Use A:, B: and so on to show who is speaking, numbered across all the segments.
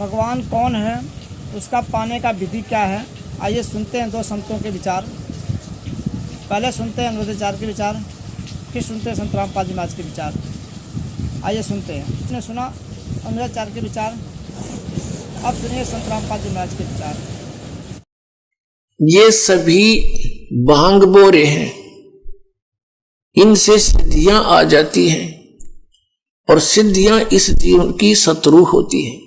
A: भगवान कौन है, उसका पाने का विधि क्या है, आइए सुनते हैं दो संतों के विचार। पहले सुनते हैं अनुरुद्धाचार्य के विचार, फिर सुनते हैं संत रामपाल जी महाराज के विचार। आइए सुनते हैं। आपने सुना अनुरुद्धाचार्य के विचार, अब सुनिए संत रामपाल जी महाराज के विचार।
B: ये सभी भांग बोरे हैं, इनसे सिद्धियां आ जाती हैं और सिद्धियां इस जीवन की शत्रु होती हैं।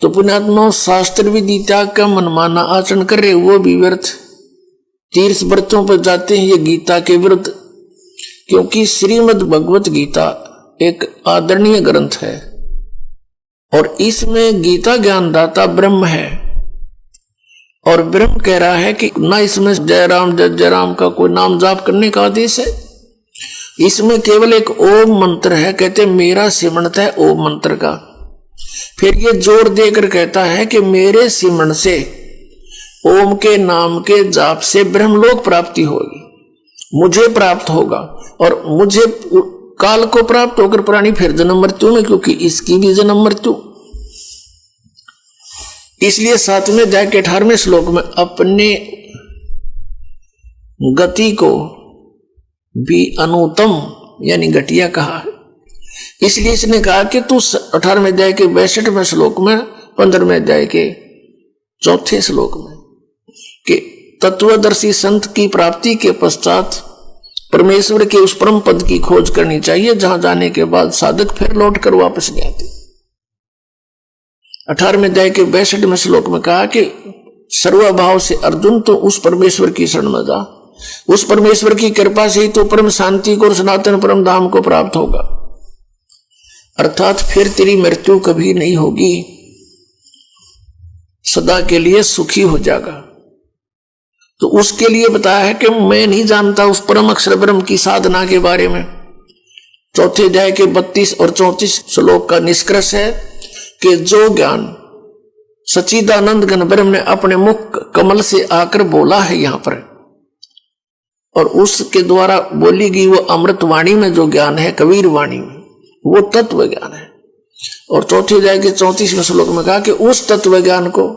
B: तो पुण्यात्मा, शास्त्र विधि त्याग का मनमाना आचरण कर रहे वो भी व्यर्थ, तीर्थ व्रतों पर जाते हैं ये गीता के विरुद्ध। क्योंकि श्रीमद् भगवत गीता एक आदरणीय ग्रंथ है और इसमें गीता ज्ञानदाता ब्रह्म है और ब्रह्म कह रहा है कि ना इसमें जय राम का कोई नाम जाप करने का आदेश है। इसमें केवल एक ओम मंत्र है। कहते मेरा सिमरण है ओम मंत्र का। फिर ये जोर देकर कहता है कि मेरे सिमरण से, ओम के नाम के जाप से ब्रह्मलोक प्राप्ति होगी, मुझे प्राप्त होगा और मुझे काल को प्राप्त होकर प्राणी फिर जन्म मृत्यु में, क्योंकि इसकी भी जन्म मृत्यु। इसलिए 7वें अध्याय के 18वें श्लोक में अपने गति को भी अनुत्तम यानी घटिया कहा है। इसलिए इसने कहा कि तू 18वें अध्याय के 62वें श्लोक में, 15वें अध्याय के 4थे श्लोक में कि तत्वदर्शी संत की प्राप्ति के पश्चात परमेश्वर के उस परम पद की खोज करनी चाहिए, जहां जाने के बाद साधक फिर लौट कर वापस नहीं आते। 18वें अध्याय के 62वें श्लोक में कहा कि सर्वभाव से अर्जुन तो उस परमेश्वर की शरण में जा, उस परमेश्वर की कृपा से ही तो परम शांति को और सनातन परम धाम को प्राप्त होगा। अर्थात फिर तेरी मृत्यु कभी नहीं होगी, सदा के लिए सुखी हो जाएगा। तो उसके लिए बताया है कि मैं नहीं जानता उस परम अक्षर ब्रह्म की साधना के बारे में। 4थे अध्याय के 32 और 34 श्लोक का निष्कर्ष है कि जो ज्ञान सच्चिदानंद घन ब्रह्म ने अपने मुख कमल से आकर बोला है यहां पर, और उसके द्वारा बोली गई वो अमृत वाणी में जो ज्ञान है, कबीर वाणी में, वो तत्व ज्ञान है। और 4थे अध्याय के 34वें श्लोक में कहा कि उस तत्व ज्ञान को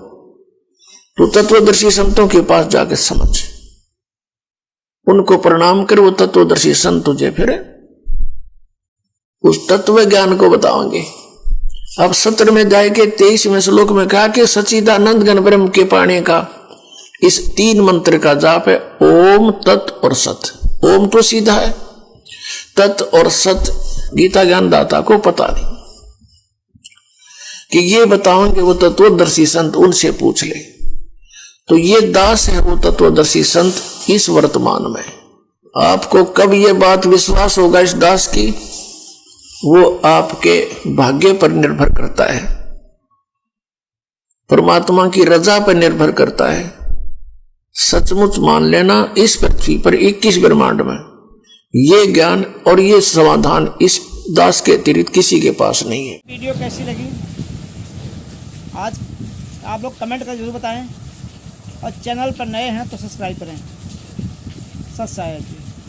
B: तो तत्वदर्शी संतों के पास जाकर समझ, उनको प्रणाम कर, वो तत्वदर्शी संत तुझे फिर उस तत्व ज्ञान को बताओगे। अब 17वें अध्याय के 23वें श्लोक में कहा कि सच्चिदानंद घन ब्रह्म के पाने का इस 3 मंत्र का जाप है ओम, तत् और सत। ओम तो सीधा है, तत् और सत गीता ज्ञानदाता को पता नहीं कि ये बताओगे वो तत्वदर्शी संत, उनसे पूछ ले। तो ये दास है वो तत्वदर्शी संत इस वर्तमान में। आपको कब ये बात विश्वास होगा इस दास की, वो आपके भाग्य पर निर्भर करता है, परमात्मा की रजा पर निर्भर करता है। सचमुच मान लेना इस पृथ्वी पर 21 ब्रह्मांड में ये ज्ञान और ये समाधान इस दास के अतिरिक्त किसी के पास नहीं है।
A: वीडियो कैसी लगी आज आप लोग कमेंट कर जरूर बताएं और चैनल पर नए हैं तो सब्सक्राइब करें। सत साहेब।